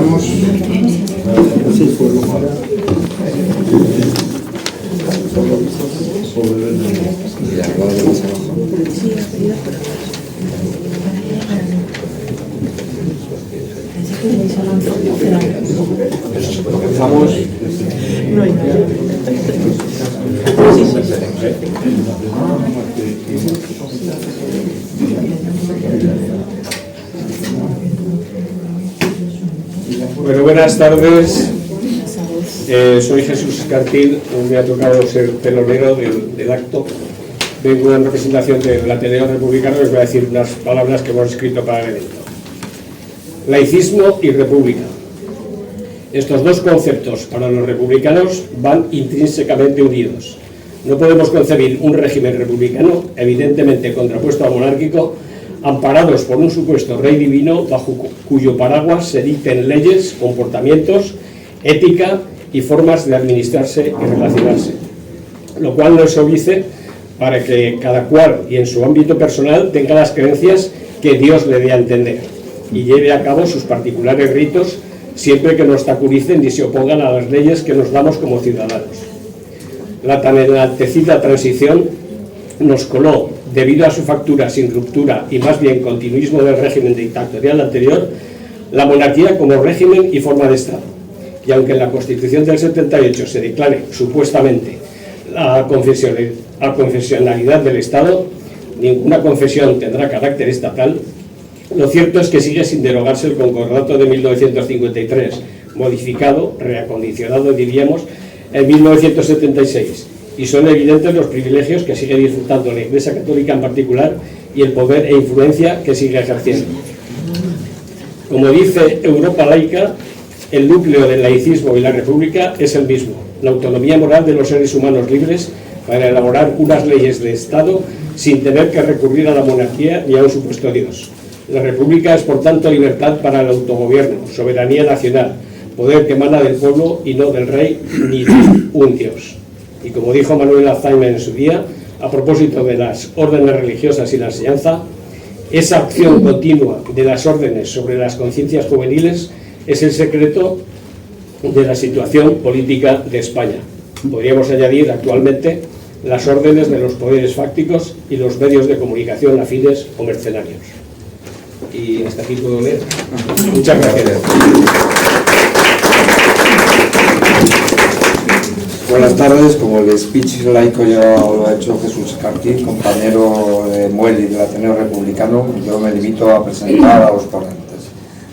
Comenzamos. Comenzamos. Bueno, buenas tardes. Soy Jesús Escartín, me ha tocado ser telonero del acto. Vengo en representación del Ateneo Republicano y os voy a decir unas palabras que hemos escrito para el evento. Laicismo y república. Estos dos conceptos para los republicanos van intrínsecamente unidos. No podemos concebir un régimen republicano, evidentemente contrapuesto al monárquico, amparados por un supuesto rey divino bajo cuyo paraguas se dicten leyes, comportamientos, ética y formas de administrarse y relacionarse, lo cual no es óbice para que cada cual y en su ámbito personal tenga las creencias que Dios le dé a entender y lleve a cabo sus particulares ritos siempre que no obstaculicen ni se opongan a las leyes que nos damos como ciudadanos. La tan enaltecida transición nos coló, debido a su factura sin ruptura y más bien continuismo del régimen dictatorial anterior, la monarquía como régimen y forma de Estado. Y aunque en la Constitución del 78 se declare supuestamente la confesionalidad del Estado, ninguna confesión tendrá carácter estatal, lo cierto es que sigue sin derogarse el Concordato de 1953, modificado, reacondicionado diríamos, en 1976, y son evidentes los privilegios que sigue disfrutando la Iglesia Católica en particular y el poder e influencia que sigue ejerciendo. Como dice Europa Laica, el núcleo del laicismo y la república es el mismo, la autonomía moral de los seres humanos libres para elaborar unas leyes de Estado sin tener que recurrir a la monarquía ni a un supuesto Dios. La república es, por tanto, libertad para el autogobierno, soberanía nacional, poder que emana del pueblo y no del rey ni de un Dios. Y como dijo Manuel Alzheimer en su día, a propósito de las órdenes religiosas y la enseñanza, esa acción continua de las órdenes sobre las conciencias juveniles es el secreto de la situación política de España. Podríamos añadir actualmente las órdenes de los poderes fácticos y los medios de comunicación afines o mercenarios. Y hasta aquí puedo leer. Muchas gracias. Buenas tardes, como el speech laico ya lo ha hecho Jesús Escartín, compañero de Mueli del Ateneo Republicano, yo me limito a presentar a los ponentes.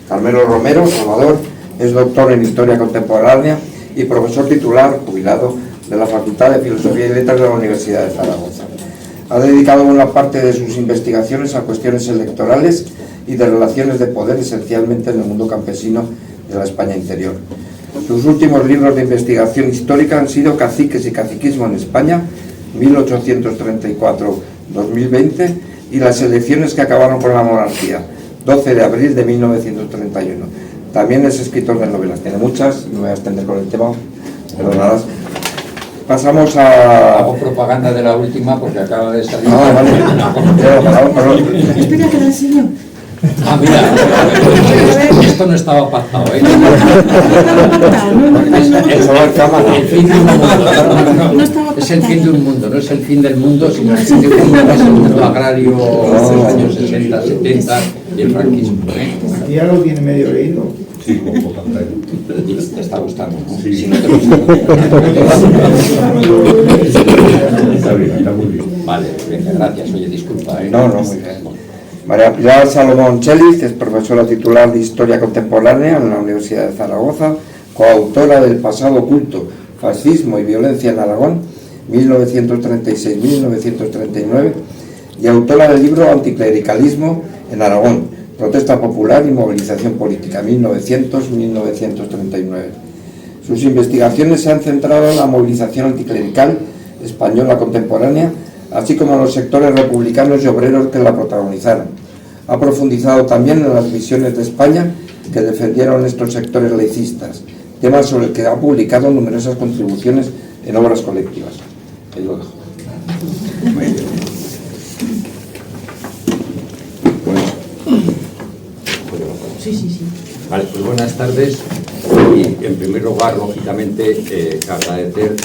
Carmelo Romero, Salvador, es doctor en Historia Contemporánea y profesor titular, jubilado, de la Facultad de Filosofía y Letras de la Universidad de Zaragoza. Ha dedicado buena parte de sus investigaciones a cuestiones electorales y de relaciones de poder, esencialmente en el mundo campesino de la España interior. Sus últimos libros de investigación histórica han sido Caciques y Caciquismo en España, 1834-2020, y Las elecciones que acabaron con la monarquía, 12 de abril de 1931. También es escritor de novelas, tiene muchas, no me voy a extender con el tema, perdonad. Pasamos a... Hago propaganda de la última porque acaba de salir. Ah, vale. Espera que la enseño. Ah, mira, esto no estaba pactado, ¿eh? Es el fin de un mundo, no es el fin del mundo, sino el fin de un mundo, que es el mundo agrario de los años 60, 70 y el franquismo, ¿eh? ¿Ya lo tiene medio leído? Sí, con poca pantalla. Y te está gustando, ¿no? Sí. Si no te gusta. Está bien, está muy bien. Vale, venga, gracias. Oye, disculpa, ¿eh? No, muy bien. María Pilar Salomón Cheliz es profesora titular de Historia Contemporánea en la Universidad de Zaragoza, coautora del Pasado oculto, Fascismo y Violencia en Aragón, 1936-1939, y autora del libro Anticlericalismo en Aragón, Protesta Popular y Movilización Política, 1900-1939. Sus investigaciones se han centrado en la movilización anticlerical española contemporánea, así como en los sectores republicanos y obreros que la protagonizaron. Ha profundizado también en las visiones de España que defendieron estos sectores laicistas, tema sobre el que ha publicado numerosas contribuciones en obras colectivas. Ahí lo dejo. Muy bien. Sí. Vale, pues buenas tardes. Y en primer lugar, lógicamente, agradecer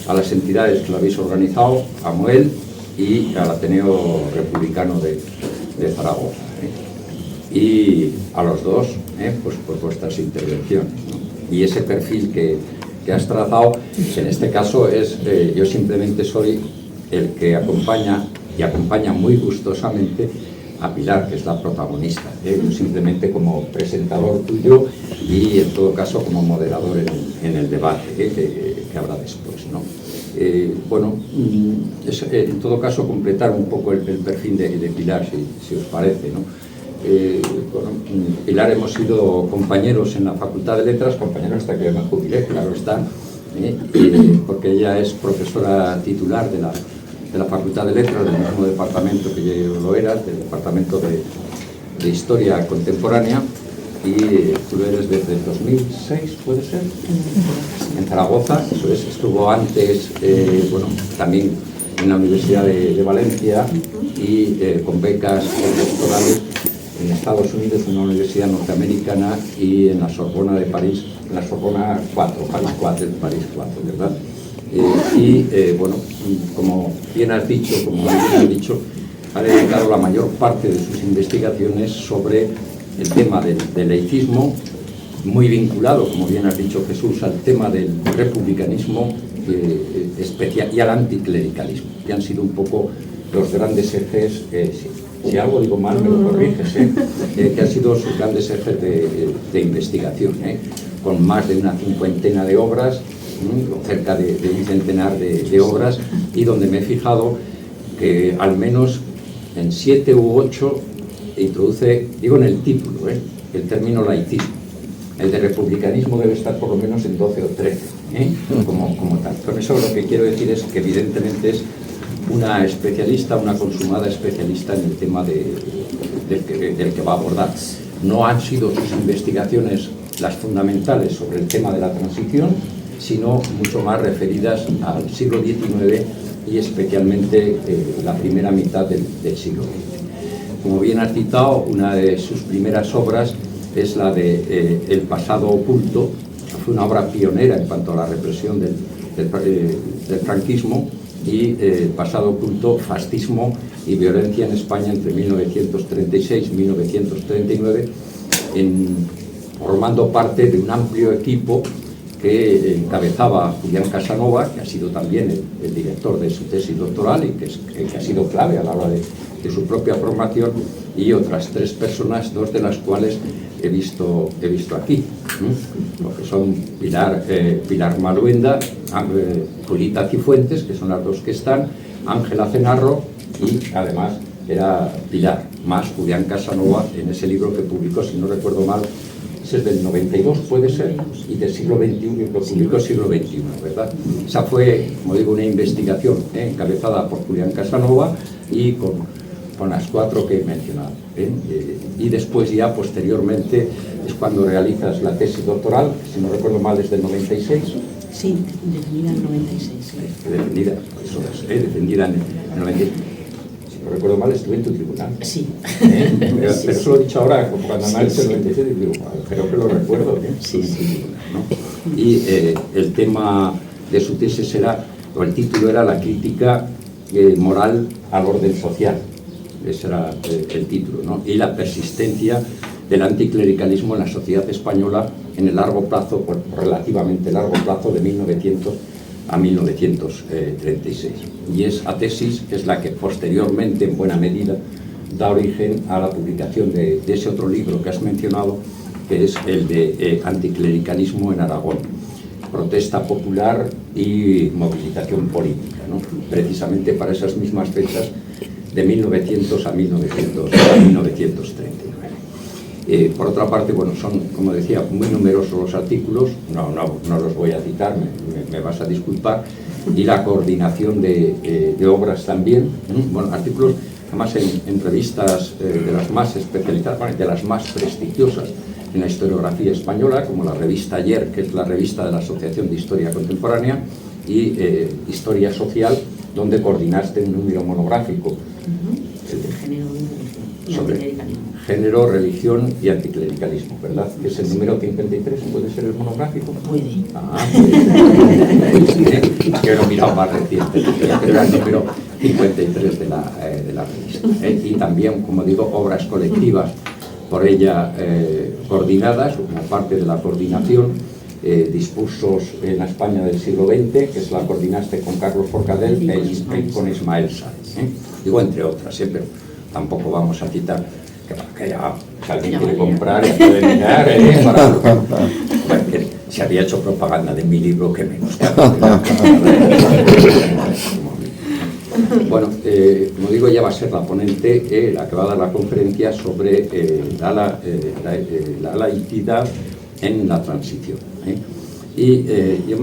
a las entidades que lo habéis organizado, a Moel y al Ateneo Republicano de Zaragoza. Y a los dos, pues por vuestras intervenciones, ¿no? Y ese perfil que has trazado, en este caso es, yo simplemente soy el que acompaña, y acompaña muy gustosamente a Pilar, que es la protagonista, yo simplemente como presentador tuyo y en todo caso como moderador en el debate que habrá después, ¿no? Bueno, en todo caso completar un poco el perfil de Pilar, si os parece, ¿no? Bueno, Pilar hemos sido compañeros en la Facultad de Letras, compañeros hasta que yo me jubilé, claro está, porque ella es profesora titular de la Facultad de Letras, del mismo departamento que yo lo era, del Departamento de Historia Contemporánea, y tú lo eres desde el 2006, ¿puede ser? En Zaragoza, eso es, estuvo antes, bueno, también en la Universidad de Valencia y con becas doctorales en Estados Unidos, en una universidad norteamericana, y en la Sorbona de París, en la Sorbona 4, París 4, ¿verdad? Bueno, como bien has dicho, ha dedicado la mayor parte de sus investigaciones sobre el tema del laicismo, muy vinculado, como bien has dicho Jesús, al tema del republicanismo especial y al anticlericalismo, que han sido un poco los grandes ejes, si algo digo mal me lo corriges, que han sido sus grandes ejes de investigación, con más de una cincuentena de obras, cerca de un centenar de obras, y donde me he fijado que al menos en 7 u 8 introduce, digo en el título, el término laicismo. El de republicanismo debe estar por lo menos en 12 o 13, como tal. Con eso lo que quiero decir es que evidentemente es una especialista, una consumada especialista en el tema del que va a abordar. No han sido sus investigaciones las fundamentales sobre el tema de la transición, sino mucho más referidas al siglo XIX y especialmente la primera mitad del siglo XX. Como bien has citado, una de sus primeras obras es la de El pasado oculto. Fue una obra pionera en cuanto a la represión del franquismo, y El pasado oculto, fascismo y violencia en España entre 1936 y 1939, formando parte de un amplio equipo que encabezaba Julián Casanova, que ha sido también el director de su tesis doctoral y que ha sido clave a la hora de su propia formación, y otras 3 personas, 2 de las cuales he visto aquí, lo que son Pilar Maluenda, Julita Cifuentes, que son las 2 que están, Ángela Cenarro, y además era Pilar, más Julián Casanova, en ese libro que publicó, si no recuerdo mal, es del 92, puede ser, y del siglo XXI, lo publicó siglo XXI, ¿verdad? Esa fue, como digo, una investigación encabezada por Julián Casanova y con las 4 que he mencionado. Y después ya, posteriormente, es cuando realizas la tesis doctoral, si no recuerdo mal, es del 96. Sí, defendida en el 96. Defendida, eso es, defendida en el 96. Si no recuerdo mal, estuve en tu tribunal. Sí. Pero eso lo he dicho ahora, como cuando me ha dicho el 96, y digo, creo que lo recuerdo. Sí. ¿No? Y el tema de su tesis era, o el título era La crítica moral al orden social. Ese era el título, ¿no? Y la persistencia del anticlericalismo en la sociedad española en el largo plazo, relativamente largo plazo, de 1900 a 1936. Y esa tesis es la que posteriormente, en buena medida, da origen a la publicación de ese otro libro que has mencionado, que es el de Anticlericalismo en Aragón, protesta popular y movilización política, ¿no? Precisamente para esas mismas fechas de 1900 a 1939. Por otra parte, bueno, son, como decía, muy numerosos los artículos, no los voy a citar, me vas a disculpar, y la coordinación de obras también, bueno, artículos además en revistas de las más especializadas, de las más prestigiosas en la historiografía española, como la revista Ayer, que es la revista de la Asociación de Historia Contemporánea, y Historia Social, donde coordinaste un número monográfico Género género, religión y anticlericalismo, ¿verdad? Que es el número 53, ¿puede ser el monográfico? Puede. Ah, que lo he mirado más reciente, pero era el número 53 de la revista. Y también, como digo, obras colectivas por ella coordinadas, una parte de la coordinación, discursos en la España del siglo XX, que es la coordinaste con Carlos Forcadell y con Ismael Sáenz. Digo, entre otras, pero tampoco vamos a citar, que ya, si alguien quiere comprar, ya puede mirar, bueno, que se había hecho propaganda de mi libro, que menos. Bueno, como digo, ella va a ser la ponente, la que va a dar la conferencia sobre la laicidad en la transición. Y yo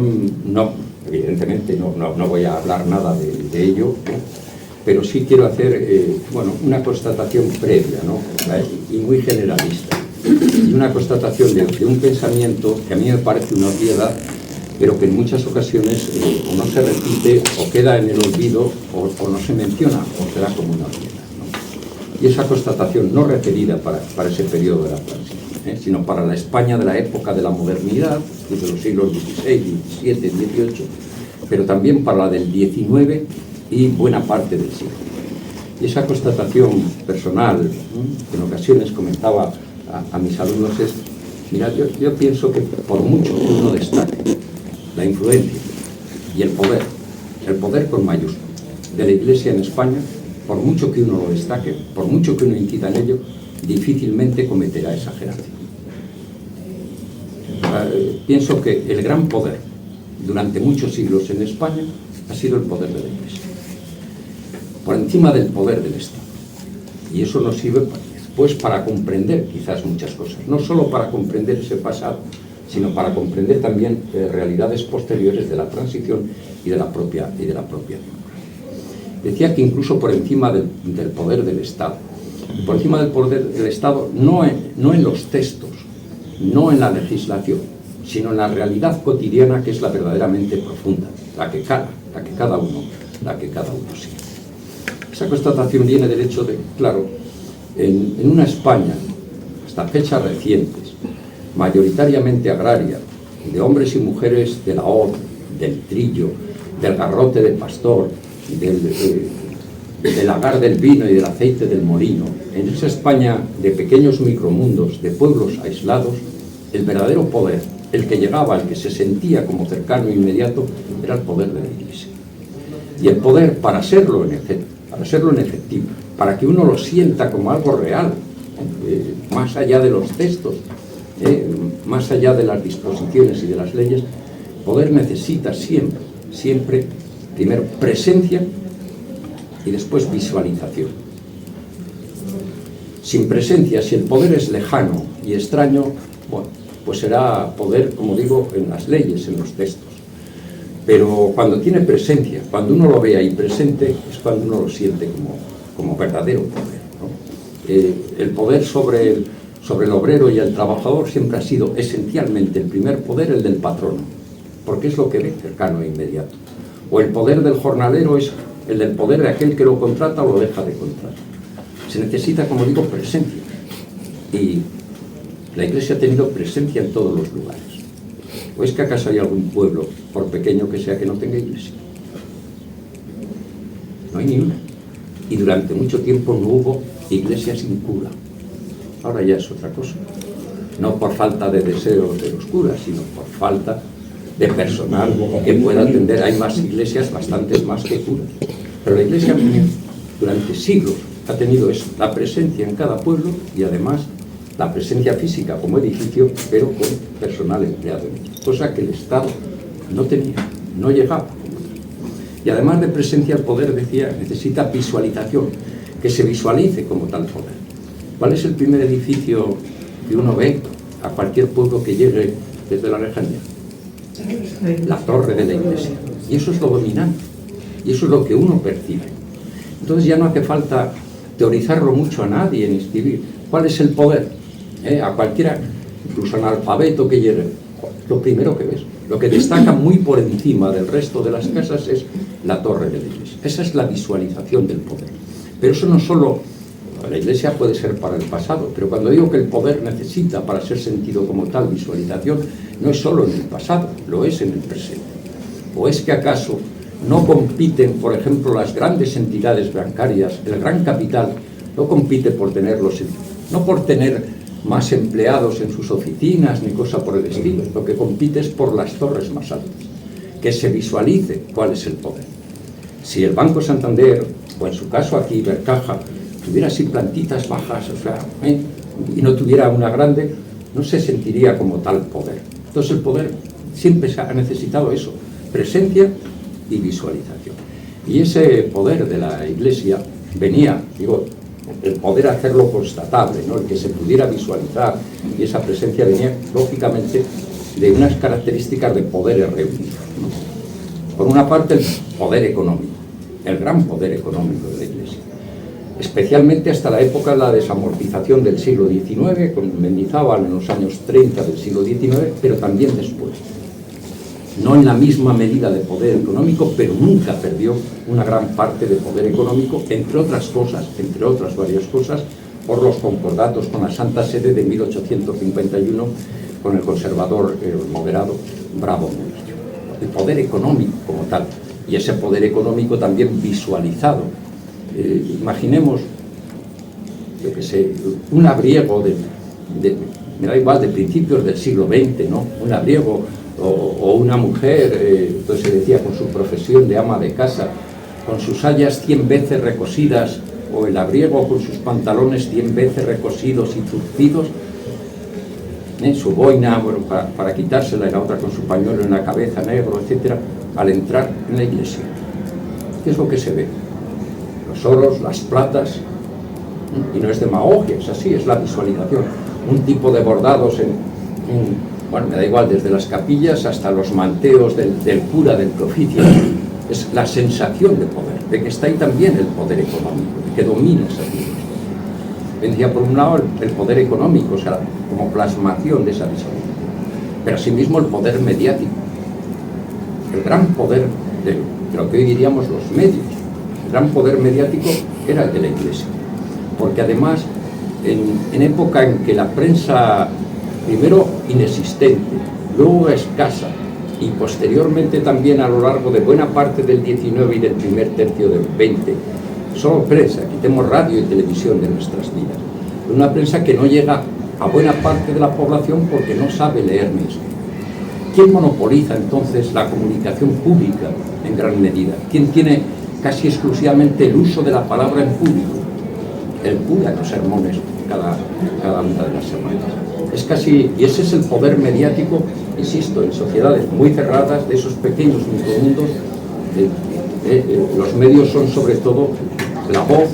evidentemente no voy a hablar nada de ello, pero sí quiero hacer bueno, una constatación previa, ¿no? Y muy generalista, y una constatación de un pensamiento que a mí me parece una obviedad, pero que en muchas ocasiones o no se repite, o queda en el olvido, o no se menciona, o queda como una obviedad, ¿no? Y esa constatación no referida para ese periodo de la transición, sino para la España de la época de la modernidad, desde los siglos XVI, XVII, XVIII, pero también para la del XIX y buena parte del siglo. Y esa constatación personal, que en ocasiones comentaba a mis alumnos, es, mira, yo pienso que por mucho que uno destaque la influencia y el poder con mayúscula de la Iglesia en España, por mucho que uno lo destaque, por mucho que uno incida en ello, difícilmente cometerá exageración. Pienso que el gran poder durante muchos siglos en España ha sido el poder de la Iglesia, por encima del poder del Estado. Y eso nos sirve pues para comprender quizás muchas cosas, no solo para comprender ese pasado, sino para comprender también realidades posteriores de la transición y de la propia democracia. Decía que incluso por encima del poder del Estado, por encima del poder del Estado, no en los textos, no en la legislación, sino en la realidad cotidiana, que es la verdaderamente profunda, la que cada uno sigue. Esa constatación viene del hecho de, claro, en una España, hasta fechas recientes, mayoritariamente agraria, de hombres y mujeres de la hoz, del trillo, del garrote del pastor, del lagar del vino y del aceite del molino, en esa España de pequeños micromundos, de pueblos aislados, el verdadero poder, el que llegaba, el que se sentía como cercano e inmediato, era el poder de la Iglesia. Y el poder, para serlo en efectivo, para que uno lo sienta como algo real, más allá de los textos, más allá de las disposiciones y de las leyes, el poder necesita siempre, primero presencia y después visualización. Sin presencia, si el poder es lejano y extraño, bueno, pues será poder, como digo, en las leyes, en los textos. Pero cuando tiene presencia, cuando uno lo ve ahí presente, es cuando uno lo siente como verdadero poder, ¿no? El poder sobre el obrero y el trabajador siempre ha sido esencialmente el primer poder, el del patrono, porque es lo que ve cercano e inmediato. O el poder del jornalero es el del poder de aquel que lo contrata o lo deja de contratar. Se necesita, como digo, presencia. Y la Iglesia ha tenido presencia en todos los lugares. ¿O es que acaso hay algún pueblo, por pequeño que sea, que no tenga iglesia? No hay ni una. Y durante mucho tiempo no hubo iglesia sin cura. Ahora ya es otra cosa. No por falta de deseos de los curas, sino por falta de personal que pueda atender. Hay más iglesias, bastantes más que curas. Pero la Iglesia durante siglos ha tenido eso, la presencia en cada pueblo y además la presencia física como edificio, pero con personal empleado en ello, cosa que el Estado no tenía, no llegaba. Y además de presencia, el poder, decía, necesita visualización, que se visualice como tal poder. ¿Cuál es el primer edificio que uno ve a cualquier pueblo que llegue desde la lejanía? La torre de la iglesia. Y eso es lo dominante, y eso es lo que uno percibe. Entonces ya no hace falta teorizarlo mucho a nadie ni escribir. ¿Cuál es el poder? A cualquiera, incluso analfabeto que llegue, lo primero que ves, lo que destaca muy por encima del resto de las casas es la torre de la iglesia. Esa es la visualización del poder. Pero eso no solo la Iglesia puede ser para el pasado, pero cuando digo que el poder necesita, para ser sentido como tal, visualización, no es solo en el pasado, lo es en el presente. ¿O es que acaso no compiten, por ejemplo, las grandes entidades bancarias, el gran capital, no compite por tenerlos, no por tener más empleados en sus oficinas ni cosa por el estilo, lo que compite es por las torres más altas, que se visualice cuál es el poder. Si el Banco Santander, o en su caso aquí Ibercaja, tuviera así plantitas bajas, o sea, y no tuviera una grande, no se sentiría como tal poder. Entonces el poder siempre se ha necesitado eso, presencia y visualización. Y ese poder de la Iglesia venía, digo, el poder hacerlo constatable, ¿no? El que se pudiera visualizar, y esa presencia venía, lógicamente, de unas características de poderes reunidos, ¿no? Por una parte, el poder económico, el gran poder económico de la Iglesia, especialmente hasta la época de la desamortización del siglo XIX, con Mendizábal en los años 30 del siglo XIX, pero también después. No en la misma medida de poder económico, pero nunca perdió una gran parte de poder económico, entre otras cosas, entre otras varias cosas, por los concordatos con la Santa Sede de 1851 con el conservador moderado Bravo Murillo. El poder económico como tal, y ese poder económico también visualizado. Imaginemos, yo qué sé, un labriego me da igual, de principios del siglo XX, ¿no? Un labriego o una mujer, entonces se decía, con su profesión de ama de casa, con sus sayas 100 veces recosidas, o el labriego con sus pantalones 100 veces recosidos y zurcidos, su boina, bueno, para quitársela, y la otra con su pañuelo en la cabeza negro, etcétera, al entrar en la iglesia. ¿Qué es lo que se ve? Los oros, las platas, y no es demagogia, es así, es la visualización. Un tipo de bordados bueno, me da igual, desde las capillas hasta los manteos del cura del proficio. Es la sensación de poder, de que está ahí también el poder económico, de que domina esa situación. Vendría por un lado el poder económico, o sea, como plasmación de esa visualización, pero asimismo el poder mediático, el gran poder de lo que hoy diríamos los medios. El gran poder mediático era el de la Iglesia, porque además en época en que la prensa, primero inexistente, luego escasa, y posteriormente también a lo largo de buena parte del XIX y del primer tercio del XX, solo prensa, quitemos radio y televisión de nuestras vidas, una prensa que no llega a buena parte de la población porque no sabe leer ni escribir. ¿Quién monopoliza entonces la comunicación pública en gran medida? ¿Quién tiene casi exclusivamente el uso de la palabra en público? El cura en los sermones cada una de las semanas. Es casi, y ese es el poder mediático, insisto, en sociedades muy cerradas, de esos pequeños micromundos. Los medios son sobre todo la voz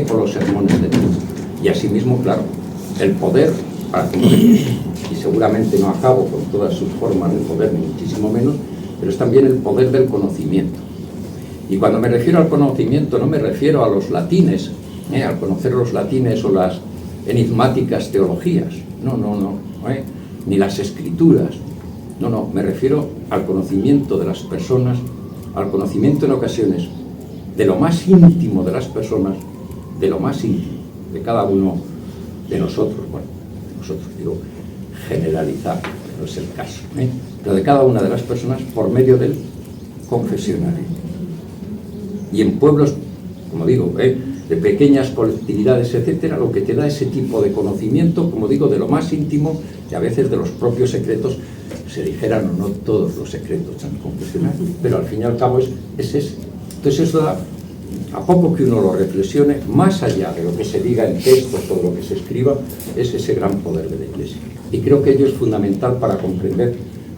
con los sermones de Dios. Y asimismo, claro, el poder para cumplir, y seguramente no acabo con todas sus formas de poder, ni muchísimo menos, pero es también el poder del conocimiento. Y cuando me refiero al conocimiento, no me refiero a los latines, al conocer los latines o las enigmáticas teologías, no, ni las escrituras, no, me refiero al conocimiento de las personas, al conocimiento en ocasiones de lo más íntimo de las personas, de lo más íntimo de cada uno de nosotros, bueno, nosotros digo generalizar, no es el caso, pero de cada una de las personas por medio del confesionario. Y en pueblos, como digo, de pequeñas colectividades, etcétera, lo que te da ese tipo de conocimiento, como digo, de lo más íntimo y a veces de los propios secretos, se dijeran o no todos los secretos tan confesionarios, pero al fin y al cabo es ese. Entonces eso da, a poco que uno lo reflexione, más allá de lo que se diga en textos o de lo que se escriba, es ese gran poder de la Iglesia. Y creo que ello es fundamental para comprender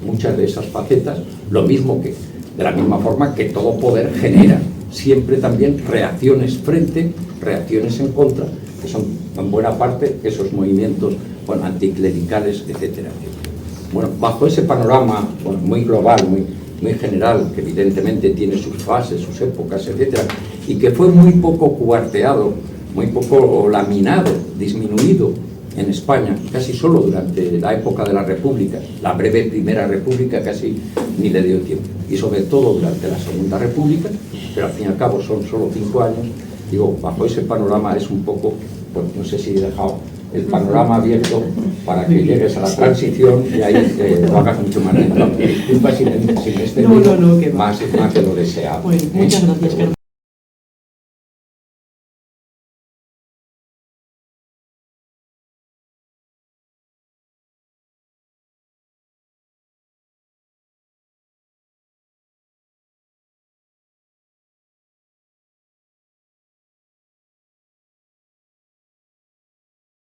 muchas de esas facetas, lo mismo que, de la misma forma que todo poder genera siempre también reacciones frente, reacciones en contra, que son en buena parte esos movimientos anticlericales, etcétera, etcétera. Bueno, bajo ese panorama muy global, muy general, que evidentemente tiene sus fases, sus épocas, etcétera, y que fue muy poco cuarteado, muy poco laminado, disminuido en España, casi solo durante la época de la República, la breve Primera República casi ni le dio tiempo, y sobre todo durante la Segunda República, pero al fin y al cabo son solo 5 años, digo, bajo ese panorama es un poco pues no sé si he dejado el panorama abierto para que llegues a la transición y ahí lo hagas mucho más lento. Disculpa si me extendí No, que va. más de lo deseado. Bueno, muchas gracias, Carmen.